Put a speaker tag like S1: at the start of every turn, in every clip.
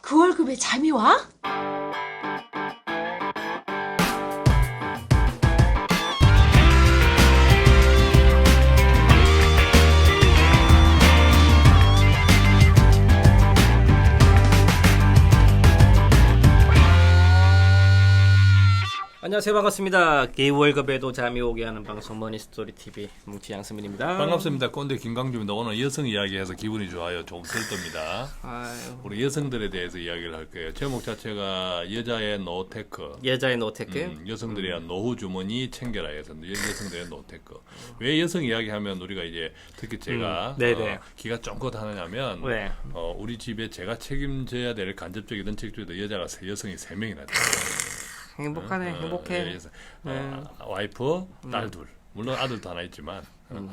S1: 그 월급에 잠이 와?
S2: 안녕하세요, 반갑습니다. 개월급에도 잠이 오게 하는 방송 머니스토리TV 뭉치 양승민입니다.
S3: 반갑습니다. 꼰대 김강주입니다. 오늘 여성 이야기해서 기분이 좋아요. 좀 설떱니다.
S2: 아유,
S3: 우리 여성들에 대해서 이야기를 할 거예요. 제목 자체가 여자의 노테크.
S2: 여자의 노테크.
S3: 여성들의 노후 주머니 챙겨라 해서 여성들의 노테크. 왜 여성 이야기하면 우리가 이제 특히 제가 기가 쫑긋 하느냐면
S2: 왜?
S3: 우리 집에 제가 책임져야 될 간접적이든 직접적이든 여성이 3명이나 돼요.
S2: 행복하네, 행복해.
S3: 와이프, 딸 둘. 물론 아들도 하나 있지만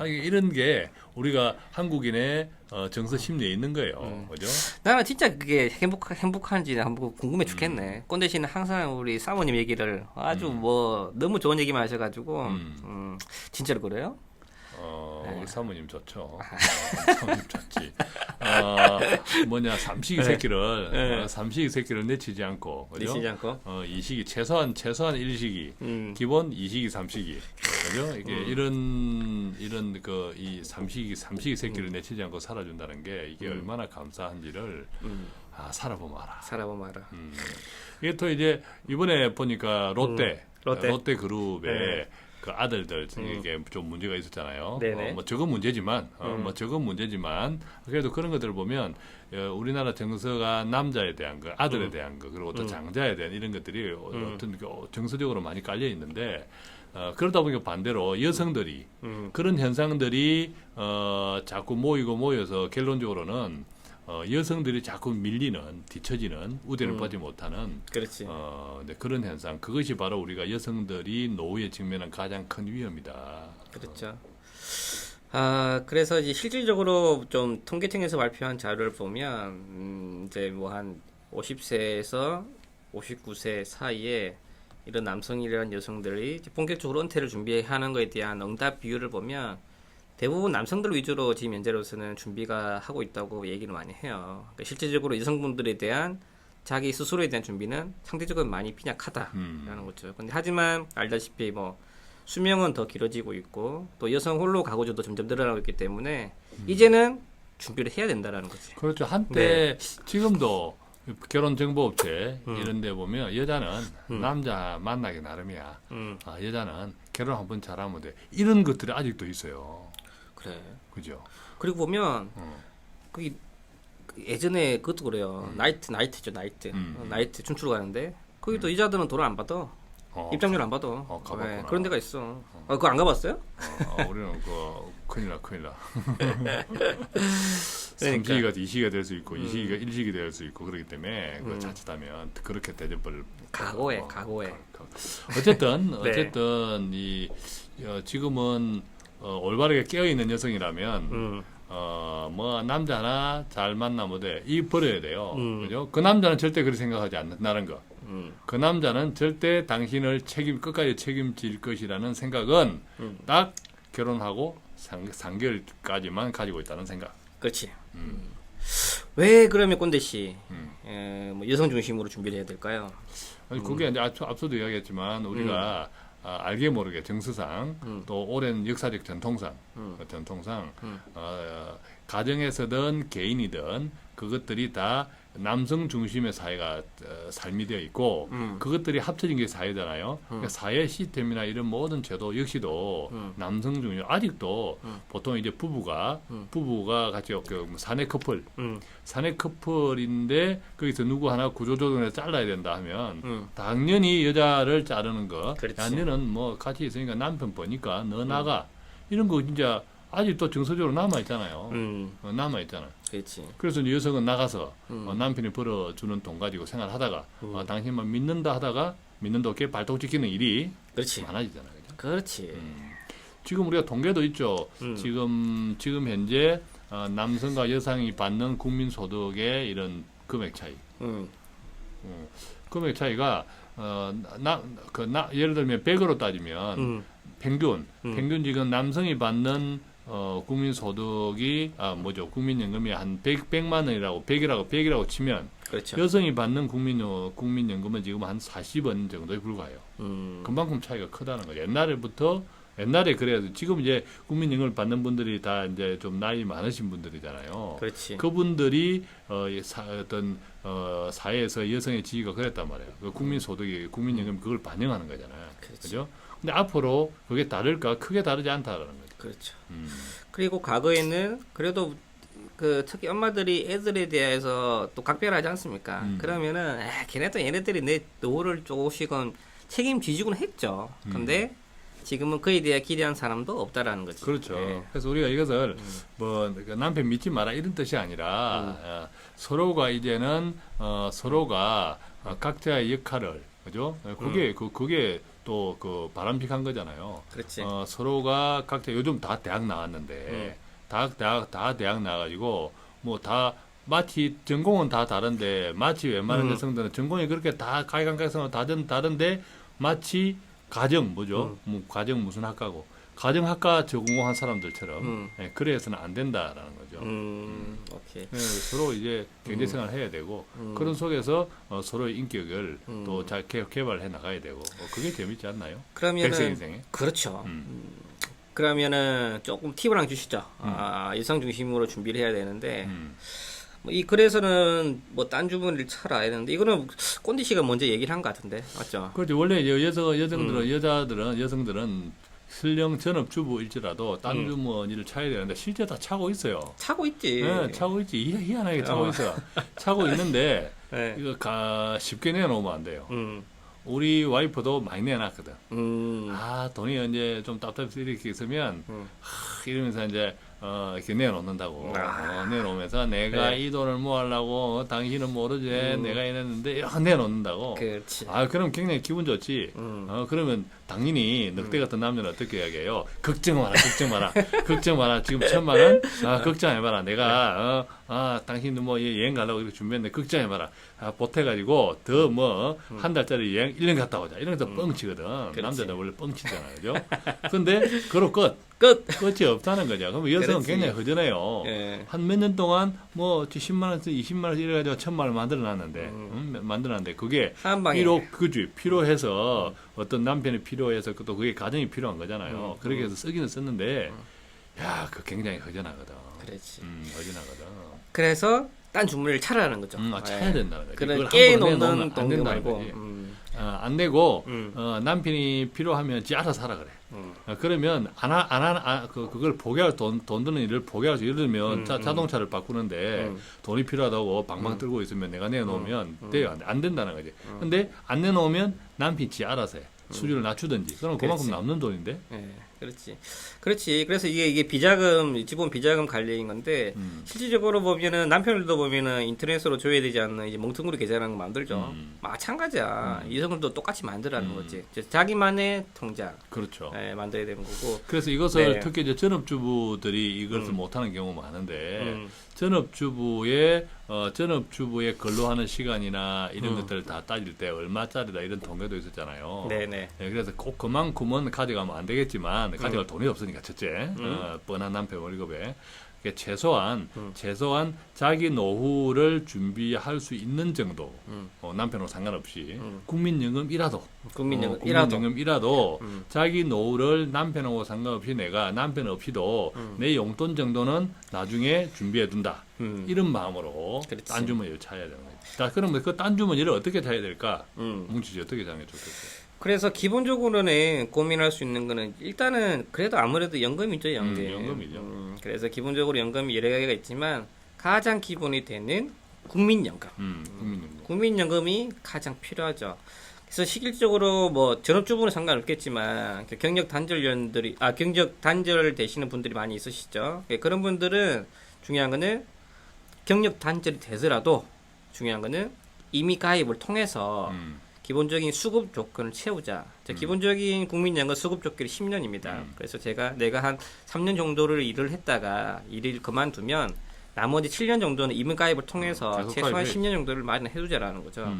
S3: 이런 게 우리가 한국인의 정서 심리에 있는 거예요. 그죠?
S2: 나는 진짜 그게 행복한지 한번 궁금해 죽겠네. 꼰대 씨는 항상 우리 사모님 얘기를 아주 뭐 너무 좋은 얘기만 하셔가지고 진짜로 그래요?
S3: 우리 사모님 좋죠. 사모님 좋지. 삼식이 새끼를 삼식이 새끼를 내치지 않고, 그죠?
S2: 내치지 않고.
S3: 이 시기 최소한 1식이 기본 2식이 3식이, 그죠? 이게 이런 이 삼식이 새끼를 내치지 않고 살아준다는 게 이게 얼마나 감사한지를 살아보면 알아.
S2: 살아보면 알아.
S3: 이게 또 이제 이번에 보니까 롯데 그룹에 그 아들들 이게 좀 문제가 있었잖아요. 뭐 적은 문제지만 그래도 그런 것들을 보면 우리나라 정서가 남자에 대한 거, 아들에 대한 거, 그리고 또 장자에 대한 이런 것들이 어떤 정서적으로 많이 깔려 있는데 그러다 보니까 반대로 여성들이 그런 현상들이 자꾸 모여서 결론적으로는 여성들이 자꾸 밀리는, 뒤처지는, 우대를 받지 못하는
S2: 그렇지.
S3: 그런 현상, 그것이 바로 우리가 여성들이 노후에 직면한 가장 큰 위험이다.
S2: 그렇죠. 그래서 이제 실질적으로 좀 통계청에서 발표한 자료를 보면 이제 뭐 한 50세에서 59세 사이에 이런 남성이라는 여성들이 이제 본격적으로 은퇴를 준비하는 것에 대한 응답 비율을 보면 대부분 남성들 위주로 지금 현재로서는 준비가 하고 있다고 얘기를 많이 해요. 그러니까 실질적으로 여성분들에 대한 자기 스스로에 대한 준비는 상대적으로 많이 빈약하다라는 거죠. 근데 하지만 알다시피 뭐 수명은 더 길어지고 있고 또 여성 홀로 가구조도 점점 늘어나고 있기 때문에 이제는 준비를 해야 된다라는 거지.
S3: 그렇죠. 한때 지금도 결혼 정보업체 이런 데 보면 여자는 남자 만나기 나름이야. 여자는 결혼 한번 잘하면 돼. 이런 것들이 아직도 있어요.
S2: 그래.
S3: 그죠?
S2: 그리고 보면 거기 예전에 그것도 그래요. 나이트죠, 나이트. 나이트 춤추러 가는데 거기도 여자들은 돈을 안 받아. 입장료를 안 받아.
S3: 가봤구나.
S2: 그런 데가 있어. 그거 안 가봤어요?
S3: 우리는 큰일 나.
S2: 그러니까.
S3: 3시기가 2시기가 될 수 있고 2시기가 1시기 될 수 있고 그렇기 때문에 자칫하면 그렇게 대접을
S2: 각오해.
S3: 어쨌든 이 지금은 올바르게 깨어있는 여성이라면 뭐 남자 하나 잘 만나면 돼. 이 버려야 돼요. 그죠? 그 남자는 절대 그렇게 생각하지 않는다는 거. 그 남자는 절대 당신을 끝까지 책임질 것이라는 생각은 딱 결혼하고 3개월까지만 가지고 있다는 생각.
S2: 그렇지. 왜 그러면 꼰대 씨 뭐 여성 중심으로 준비를 해야 될까요?
S3: 아니, 그게 이제 앞서도 이야기했지만 우리가 알게 모르게 정서상 또 오랜 역사적 전통상 가정에서든 개인이든 그것들이 다 남성 중심의 사회가 삶이 되어 있고 그것들이 합쳐진 게 사회잖아요. 그러니까 사회 시스템이나 이런 모든 제도 역시도 남성 중심. 아직도 보통 이제 부부가 같이 사내 커플인데 거기서 누구 하나 구조조정해서 잘라야 된다 하면 당연히 여자를 자르는 거. 야, 너는 뭐 같이 있으니까 남편 보니까 너 나가. 이런 거 진짜 아직도 정서적으로 남아있잖아요. 남아있잖아요.
S2: 그렇지.
S3: 그래서 이제 여성은 나가서 남편이 벌어주는 돈 가지고 생활하다가 당신만 믿는다 하다가 믿는다 어깨 발톱 찍히는 일이
S2: 그렇지.
S3: 많아지잖아요. 그죠?
S2: 그렇지.
S3: 지금 우리가 통계도 있죠. 지금 현재 남성과 여성이 받는 국민소득의 이런 금액 차이. 금액 차이가 예를 들면 100으로 따지면 평균 지금 남성이 받는 국민소득이 국민연금이 한 100만 원이라고 100이라고 치면
S2: 그렇죠.
S3: 여성이 받는 국민연금은 지금 한 40원 정도에 불과해요. 그만큼 차이가 크다는 거죠. 옛날에 그래도 지금 이제 국민연금을 받는 분들이 다 이제 좀 나이 많으신 분들이잖아요.
S2: 그렇지.
S3: 그분들이 사회에서 여성의 지위가 그랬단 말이에요. 그 국민소득이 국민연금 그걸 반영하는 거잖아요. 그렇죠? 근데 앞으로 그게 다를까? 크게 다르지 않다라는 거죠.
S2: 그렇죠. 그리고 과거에는 그래도 그 특히 엄마들이 애들에 대해서 또 각별하지 않습니까? 그러면은 걔네도 얘네들이 내 노후를 조금씩은 책임지주곤 했죠. 근데 지금은 그에 대해 기대한 사람도 없다라는 거지.
S3: 그렇죠.
S2: 예.
S3: 그래서 우리가 이것을 뭐 남편 믿지 마라 이런 뜻이 아니라 서로가 이제는 서로가 각자의 역할을 그죠? 그게 또 그 바람직한 거잖아요.
S2: 그렇지.
S3: 서로가 각자 요즘 다 대학 나왔는데 다 대학 나가지고 뭐 다 마치 전공은 다 다른데 마치 웬만한 여성들은 전공이 그렇게 다 가이강가성은 다른데 마치 가정 뭐죠? 뭐 가정 무슨 학과고 가정학과 전공한 사람들처럼 그래서는 안 된다라는 거죠.
S2: 오케이.
S3: 네, 서로 이제 경제생활을 해야 되고 그런 속에서 서로의 인격을 또 잘 개발해 나가야 되고 그게 재밌지 않나요?
S2: 그러면은
S3: 백세 인생에.
S2: 그렇죠. 그러면은 조금 팁을 하나 주시죠. 일상 중심으로 준비를 해야 되는데 뭐 이 글에서는 뭐 딴 주문을 차라 했는데 이거는 꼰디 씨가 먼저 얘기를 한 것 같은데 맞죠?
S3: 그렇죠. 원래 여성들은 설령 전업주부일지라도 딴 주머니를 차야 되는데 실제 다 차고 있어요.
S2: 차고 있지.
S3: 네, 차고 있지. 희한하게 차고 있어. 차고 있는데
S2: 네.
S3: 이거 쉽게 내놓으면 안 돼요. 우리 와이프도 많이 내놨거든. 돈이 이제 좀 답답해서 이렇게 있으면 이러면서 이제 이렇게 내놓는다고. 내놓으면서 내가
S2: 네.
S3: 이 돈을 뭐 하려고 당신은 모르지. 내가 이랬는데 이렇게 내놓는다고.
S2: 그렇지.
S3: 그럼 굉장히 기분 좋지. 그러면 당연히 늑대 같은 남자는 어떻게 이야기해요? 걱정 마라, 걱정 마라, 걱정 마라. 지금 1,000만 원? 걱정해봐라. 내가 당신도 뭐 여행 가려고 이렇게 준비했는데 걱정해봐라. 보태가지고 더 뭐 한 달짜리 여행 1년 갔다 오자. 이러면서 뻥치거든. 남자들 원래 뻥치잖아요, 그죠? 근데 그로 끝이 없다는 거죠. 그러면 여성은
S2: 그렇지.
S3: 굉장히 허전해요.
S2: 예.
S3: 한 몇 년 동안 뭐 10만 원에서 20만 원씩 이래가지고 1,000만 원 만들어놨는데 그게
S2: 한 방에.
S3: 필요해서 어떤 남편이 필요해서 또 그게 가정이 필요한 거잖아요. 그렇게 해서 쓰기는 썼는데 그 굉장히 허전하거든.
S2: 그렇지.
S3: 허전하거든.
S2: 그래서 딴 주문을 차라는 거죠.
S3: 차야 된다는 거지.
S2: 그런
S3: 그걸
S2: 깨놓는
S3: 함부로 내놓으면 안
S2: 동료
S3: 된다는
S2: 말고.
S3: 거지. 안 내고 남편이 필요하면 지 알아서 하라 그래. 그러면 그걸 포기할 돈 드는 일을 포기하지. 예를 들면 자동차를 바꾸는데 돈이 필요하다고 방방 들고 있으면 내가 내놓으면 돼요. 안 된다는 거지. 근데 안 내놓으면 남편이 지 알아서 해. 수준을 낮추든지. 그럼 그만큼
S2: 그렇지.
S3: 남는 돈인데.
S2: 그렇지. 그래서 이게 비자금, 기본 비자금 관리인 건데, 실질적으로 보면은, 남편들도 보면은 인터넷으로 조회되지 않는 이제 멍텅구리 계좌라는 거 만들죠. 마찬가지야. 이성들도 똑같이 만들라는 거지. 자기만의 통장.
S3: 그렇죠.
S2: 만들어야 되는 거고.
S3: 그래서 이것을
S2: 네.
S3: 특히 이제 전업주부들이 이것을 못하는 경우가 많은데, 전업주부의 근로하는 시간이나 이런 것들을 다 따질 때 얼마짜리다 이런 통계도 있었잖아요.
S2: 네네.
S3: 그래서 꼭 그만큼은 가져가면 안 되겠지만 가져갈 돈이 없으니까 첫째 뻔한 남편 월급에 최소한 자기 노후를 준비할 수 있는 정도 남편하고 상관없이 국민연금이라도 자기 노후를 남편하고 상관없이 내가 남편 없이도 내 용돈 정도는 나중에 준비해 둔다. 이런 마음으로
S2: 그렇지.
S3: 딴 주머니를 차야 되는 거죠. 자, 그러면 그 딴 주머니를 어떻게 차야 될까? 뭉치지 어떻게 차는 게 좋겠어요?
S2: 그래서 기본적으로는 고민할 수 있는 거는 일단은 그래도 아무래도 연금이죠,
S3: 연금이죠.
S2: 그래서 기본적으로 연금이 여러 가지가 있지만 가장 기본이 되는 국민연금.
S3: 국민연금.
S2: 국민연금이 가장 필요하죠. 그래서 실질적으로 뭐 전업주부는 상관없겠지만 경력 단절 되시는 분들이 많이 있으시죠. 그런 분들은 중요한 거는 경력 단절이 되더라도 중요한 거는 이미 가입을 통해서 기본적인 수급 조건을 채우자. 기본적인 국민연금 수급 조건이 10년입니다. 그래서 내가 한 3년 정도를 일을 했다가 일을 그만두면 나머지 7년 정도는 이민 가입을 통해서 최소한 10년 정도를 마련해 두자라는 거죠.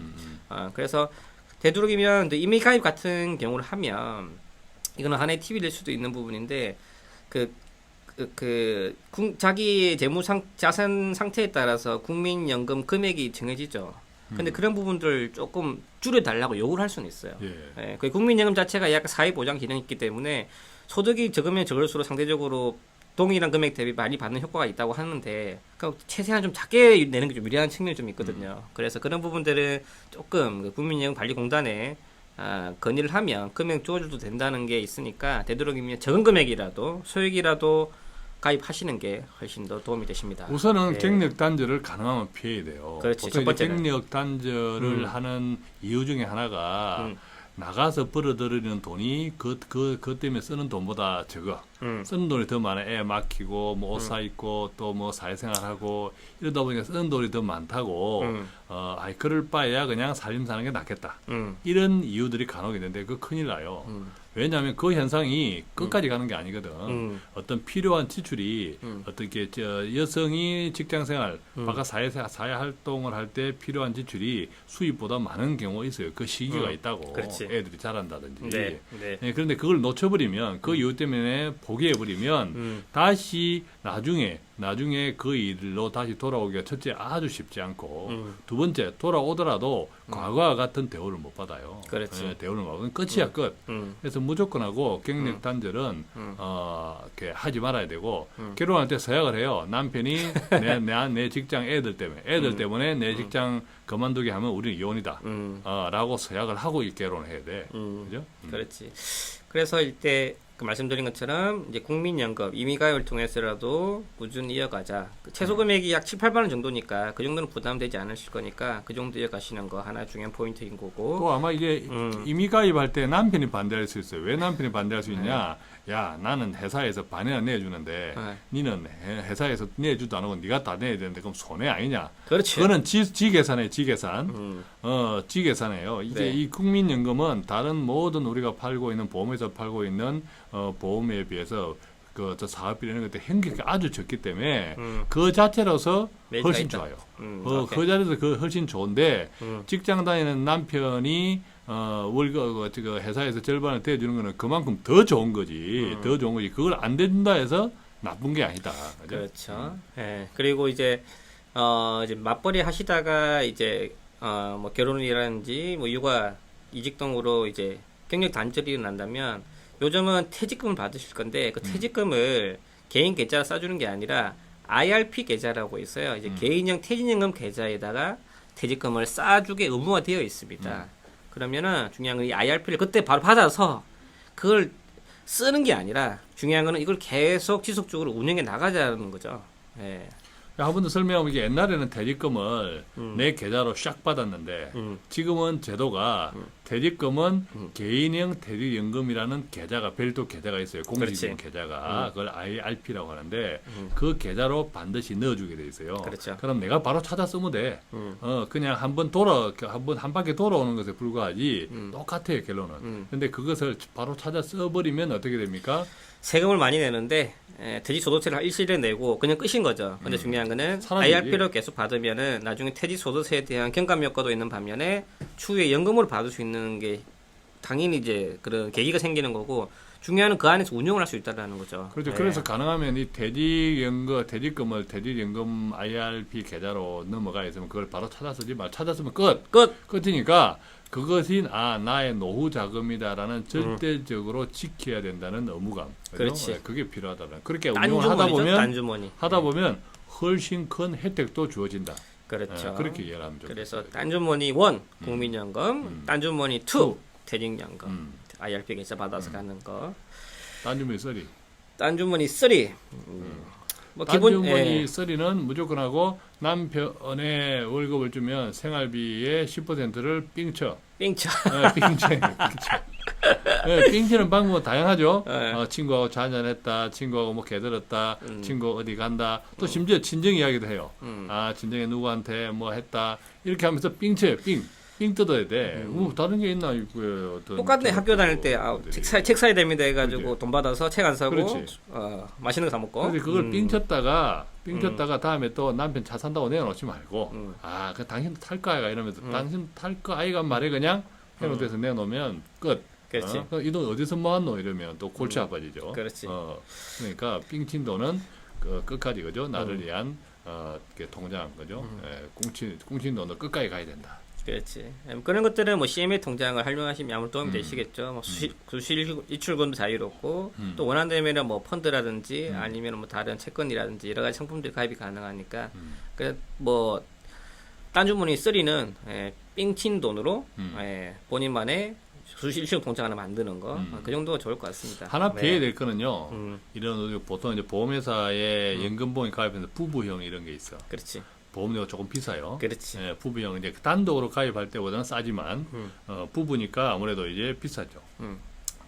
S2: 그래서 되도록이면 이민 가입 같은 경우를 하면 이거는 하나의 팁이 될 수도 있는 부분인데 자기 자산 상태에 따라서 국민연금 금액이 정해지죠. 근데 그런 부분들 조금 줄여달라고 요구를 할 수는 있어요.
S3: 예.
S2: 예, 그 국민연금 자체가 약간 사회보장 기능이 있기 때문에 소득이 적으면 적을수록 상대적으로 동일한 금액 대비 많이 받는 효과가 있다고 하는데 그러니까 최대한 좀 작게 내는 게 좀 유리한 측면이 좀 있거든요. 그래서 그런 부분들은 조금 그 국민연금관리공단에 건의를 하면 금액 주어줘도 된다는 게 있으니까 되도록이면 적은 금액이라도 소액이라도 가입하시는 게 훨씬 더 도움이 되십니다.
S3: 우선은
S2: 예.
S3: 갱력 단절을 가능하면 피해야 돼요.
S2: 그렇지,
S3: 보통
S2: 첫 번째는.
S3: 갱력 단절을 하는 이유 중에 하나가 나가서 벌어들이는 돈이 그 때문에 쓰는 돈보다 적어. 쓰는 돈이 더 많아. 애 맡기고 뭐 옷 사 입고 또 뭐 사회생활하고 이러다 보니까 쓰는 돈이 더 많다고. 아이 그럴 바에야 그냥 살림 사는 게 낫겠다. 이런 이유들이 간혹 있는데 그 큰일 나요. 왜냐하면 그 현상이 끝까지 가는 게 아니거든. 어떤 필요한 지출이 어떻게 여성이 직장생활, 바깥 사회 활동을 할 때 필요한 지출이 수입보다 많은 경우가 있어요. 그 시기가 있다고.
S2: 그렇지.
S3: 애들이 자란다든지.
S2: 네, 네.
S3: 예, 그런데 그걸 놓쳐버리면 그 이유 때문에 포기해버리면 다시 나중에 그 일로 다시 돌아오기가 첫째 아주 쉽지 않고 두 번째 돌아오더라도 과거와 같은 대우를 못 받아요.
S2: 그렇지.
S3: 예, 대우를 못 받으면 끝이야 끝. 그래서 무조건 하고 갱력 단절은 이렇게 하지 말아야 되고 결혼할 때 서약을 해요. 남편이 내 직장 애들 때문에 내 직장 그만두게 하면 우리는 이혼이다. 라고 서약을 하고 결혼을 해야 돼. 그죠?
S2: 그렇지. 그래서 이때 그 말씀드린 것처럼 이제 국민연금 임의가입을 통해서라도 꾸준히 이어가자. 그 최소 금액이 약 7, 8만 원 정도니까 그 정도는 부담되지 않으실 거니까 그 정도 이어가시는 거 하나 중요한 포인트인 거고.
S3: 또 아마 이게 임의가입할 때 남편이 반대할 수 있어요. 왜 남편이 반대할 수 있냐? 야, 나는 회사에서 반이나 내주는데 니는 회사에서 내주도 안 하고 네가 다 내야 되는데 그럼 손해 아니냐?
S2: 그렇지.
S3: 그거는 지 계산이에요. 지 계산. 지 계산이에요. 이제
S2: 네.
S3: 이 국민연금은 다른 모든 우리가 팔고 있는 보험에서 팔고 있는 보험에 비해서 저 사업비 이런 것들 현격이 아주 적기 때문에 그 자체로서
S2: 메리트가
S3: 훨씬
S2: 있다.
S3: 좋아요.
S2: 오케이.
S3: 그 자리에서 그 훨씬 좋은데 직장 다니는 남편이 월급 그 회사에서 절반을 대주는 거는 그만큼 더 좋은 거지. 더 좋은 거지. 그걸 안 대준다 해서 나쁜 게 아니다. 그죠?
S2: 그렇죠. 예. 그리고 이제 이제 맞벌이 하시다가 이제 뭐 결혼이라든지 뭐 육아 이직 등으로 이제 경력 단절이 일어난다면 요즘은 퇴직금을 받으실 건데 그 퇴직금을 개인 계좌로 써주는 게 아니라 IRP 계좌라고 있어요. 이제 개인형 퇴직연금 계좌에다가 퇴직금을 쌓아주게 의무화되어 있습니다. 그러면은 중요한 건 이 IRP를 그때 바로 받아서 그걸 쓰는 게 아니라 중요한 거는 이걸 계속 지속적으로 운영해 나가자는 거죠. 예.
S3: 한 번 더 설명하면 이게 옛날에는 퇴직금을 내 계좌로 샥 받았는데 지금은 제도가 퇴직금은 개인형 퇴직연금이라는 계좌가 별도 계좌가 있어요. 공식적인 계좌가 그걸 IRP라고 하는데 그 계좌로 반드시 넣어주게 돼 있어요.
S2: 그렇죠.
S3: 그럼 내가 바로 찾아 쓰면 돼. 그냥 한 바퀴 돌아오는 것에 불과하지 똑같아요 결론은. 근데 그것을 바로 찾아 써버리면 어떻게 됩니까?
S2: 세금을 많이 내는데 퇴직소득세를 일시에 내고 그냥 끝인 거죠. 근데 중요한 거는
S3: 사라지지.
S2: IRP를 계속 받으면은 나중에 퇴직소득세에 대한 경감 효과도 있는 반면에 추후에 연금으로 받을 수 있는 게 당연히 이제 그런 계기가 생기는 거고 중요한 건 그 안에서 운용을 할 수 있다는 거죠.
S3: 그렇죠.
S2: 예.
S3: 그래서 가능하면 이 퇴직금을 퇴직연금 IRP 계좌로 넘어가 있으면 그걸 바로 찾아 쓰지 말. 찾아 쓰면 끝이니까 그것이 나의 노후 자금이다라는 절대적으로 지켜야 된다는 의무감. 그죠?
S2: 그렇지.
S3: 네, 그게 필요하다는. 그렇게 운용을
S2: 딴주머니.
S3: 하다 보면 훨씬 큰 혜택도 주어진다.
S2: 그렇죠.
S3: 그렇게 이해를 하면 좋겠어요.
S2: 그래서 딴주머니 1 국민연금, 딴주머니 2 퇴직연금, IRP 계좌 받아서 가는 거.
S3: 딴주머니 쓰리.
S2: 딴주머니 3. 뭐 기본
S3: 딴주머니 쓰리는 무조건 하고 남편의 월급을 주면 생활비의 10%를 삥쳐.
S2: 삥쳐.
S3: 삥쳐. 삥치는 방법은 다양하죠.
S2: 네.
S3: 친구하고 잔잔했다, 친구하고 뭐 개들었다, 친구 어디 간다, 또 심지어 친정 이야기도 해요. 친정에 누구한테 뭐 했다, 이렇게 하면서 삥쳐요, 삥 뜯어야 돼. 다른 게 있나,
S2: 똑같네. 학교 다닐 때 책 사야 됩니다 해가지고
S3: 그렇지.
S2: 돈 받아서 책 안 사고
S3: 그렇지.
S2: 맛있는 거 사 먹고.
S3: 그래서 그걸 삥쳤다가 다음에 또 남편 차 산다고 내놓지 말고, 그 당신 탈 거 아이가 이러면서 당신 탈 거 아이가 말에 그냥 해놓돼서 내놓으면 끝.
S2: 그렇지.
S3: 이 돈 어디서 모았노 이러면 또 골치 아파지죠.
S2: 그렇지.
S3: 그러니까 삥친 돈은 끝까지 그죠. 나를 위한 이렇게 통장 그죠? 꽁친 돈을 끝까지 가야 된다.
S2: 그렇지. 그런 것들은 뭐 CMA 통장을 활용하시면 아무 도움이 되시겠죠. 뭐 수실 이출금도 자유롭고 또 원한다면은 뭐 펀드라든지 아니면 뭐 다른 채권이라든지 여러 가지 상품들이 가입이 가능하니까 그래 뭐 딴주머니 쓰리는 삥친 돈으로 본인만의 수실 이출 통장 하나 만드는 거 그 정도가 좋을 것 같습니다.
S3: 하나
S2: 네.
S3: 배워야 될 거는요. 이런 보통 이제 보험회사에 연금보험이 가입해서 부부형 이런 게 있어.
S2: 그렇지.
S3: 보험료가 조금 비싸요.
S2: 그렇지.
S3: 예, 부부형 이제 단독으로 가입할 때보다는 싸지만 부부니까 아무래도 이제 비싸죠.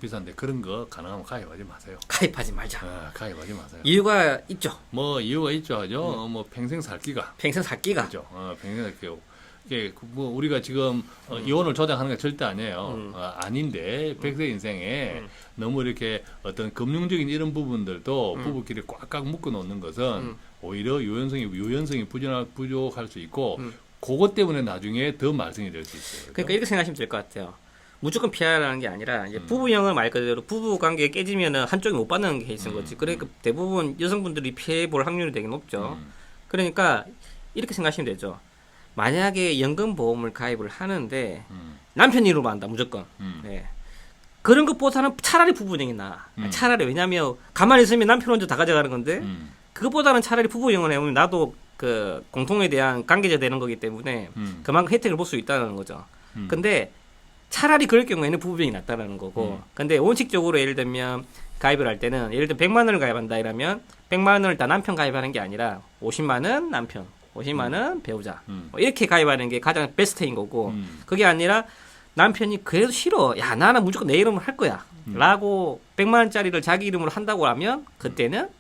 S3: 비싼데 그런 거 가능하면 가입하지 마세요.
S2: 가입하지 말자.
S3: 가입하지 마세요.
S2: 이유가 있죠.
S3: 뭐 이유가 있죠, 하죠. 뭐 평생 살기가.
S2: 평생 살기가.
S3: 그죠. 평생 살기가. 이게 뭐 우리가 지금 이혼을 조장하는 게 절대 아니에요. 아닌데 100세 인생에 너무 이렇게 어떤 금융적인 이런 부분들도 부부끼리 꽉꽉 묶어 놓는 것은 오히려 유연성이 부족할 수 있고 그것 때문에 나중에 더 말썽이 될 수 있어요. 그죠?
S2: 그러니까 이렇게 생각하시면 될 것 같아요. 무조건 피하라는 게 아니라 이제 부부형을 말 그대로 부부 관계가 깨지면은 한쪽이 못 받는 게 있는 거지. 그러니까 대부분 여성분들이 피해 볼 확률이 되게 높죠. 그러니까 이렇게 생각하시면 되죠. 만약에 연금보험을 가입을 하는데 남편 이름으로 한다 무조건. 네. 그런 것보다는 차라리 부부형이 나아. 차라리 왜냐면 가만히 있으면 남편 혼자 다 가져가는 건데 그것보다는 차라리 부부형을 해보면 나도 그 공통에 대한 관계자 되는 거기 때문에 그만큼 혜택을 볼 수 있다는 거죠. 근데 차라리 그럴 경우에는 부부형이 낫다라는 거고. 근데 원칙적으로 예를 들면 가입을 할 때는 예를 들면 100만 원을 가입한다 이러면 100만 원을 다 남편 가입하는 게 아니라 50만 원 남편 50만 원 배우자 뭐 이렇게 가입하는 게 가장 베스트인 거고 그게 아니라 남편이 그래도 싫어 야 나는 무조건 내 이름으로 할 거야 라고 100만 원짜리를 자기 이름으로 한다고 하면 그때는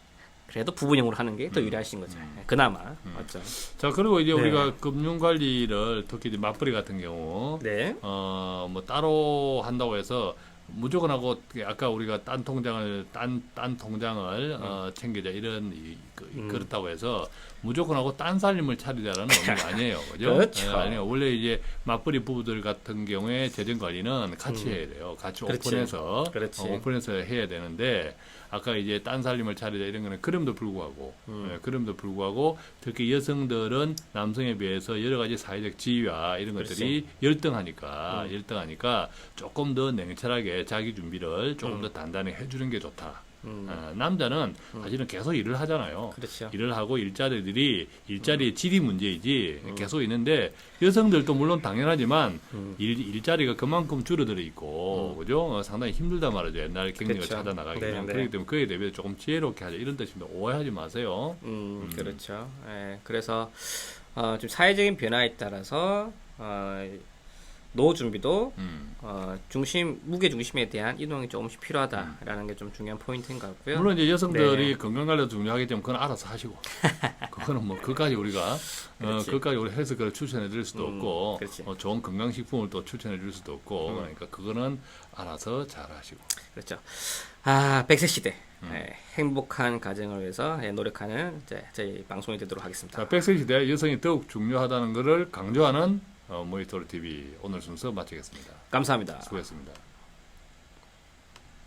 S2: 그래도 부부형으로 하는 게 더 유리하신 거죠. 그나마 맞죠.
S3: 자 그리고 이제
S2: 네.
S3: 우리가 금융 관리를 특히 이제 맞벌이 같은 경우
S2: 네.
S3: 뭐 따로 한다고 해서 무조건 하고 아까 우리가 딴 통장을 챙기자 이런 그렇다고 해서 무조건 하고 딴 살림을 차리자라는 의미가 아니에요, 그죠?
S2: 그렇죠.
S3: 아니요. 원래 이제 맞벌이 부부들 같은 경우에 재정 관리는 같이 해야 돼요. 같이
S2: 그렇지.
S3: 오픈해서
S2: 그렇지.
S3: 오픈해서 해야 되는데 아까 이제 딴 살림을 차리자 이런 거는 그럼에도 불구하고 특히 여성들은 남성에 비해서 여러 가지 사회적 지위와 이런 것들이 열등하니까 조금 더 냉철하게 자기 준비를 조금 더 단단히 해주는 게 좋다. 남자는 사실은 계속 일을 하잖아요.
S2: 그렇죠.
S3: 일을 하고 일자리의 질이 문제이지 계속 있는데 여성들도 물론 당연하지만 일자리가 그만큼 줄어들어 있고 그죠? 상당히 힘들다 말이죠. 옛날 경력을
S2: 그렇죠.
S3: 찾아 나가기는
S2: 네, 네.
S3: 그렇기 때문에 그에 대비해서 조금 지혜롭게 하자 이런 뜻입니다. 오해하지 마세요.
S2: 그렇죠. 예, 그래서 좀 사회적인 변화에 따라서 노후 준비도 무게 중심에 대한 이동이 조금씩 필요하다라는 게 좀 중요한 포인트인 것 같고요.
S3: 물론 이제 여성들이
S2: 네.
S3: 건강 관리도 중요하기 때문에 그건 알아서 하시고 그거는 뭐 그까지 우리가 그까지 우리 헬스케어를 추천해 드릴 수도 없고
S2: 그렇지.
S3: 좋은 건강식품을 또 추천해 드릴 수도 없고 그러니까 그거는 알아서 잘 하시고
S2: 그렇죠. 100세 시대 행복한 가정을 위해서 노력하는 저희 방송이 되도록 하겠습니다.
S3: 자, 100세 시대 여성이 더욱 중요하다는 것을 강조하는 모니터리 TV 오늘 순서 마치겠습니다.
S2: 감사합니다.
S3: 수고했습니다.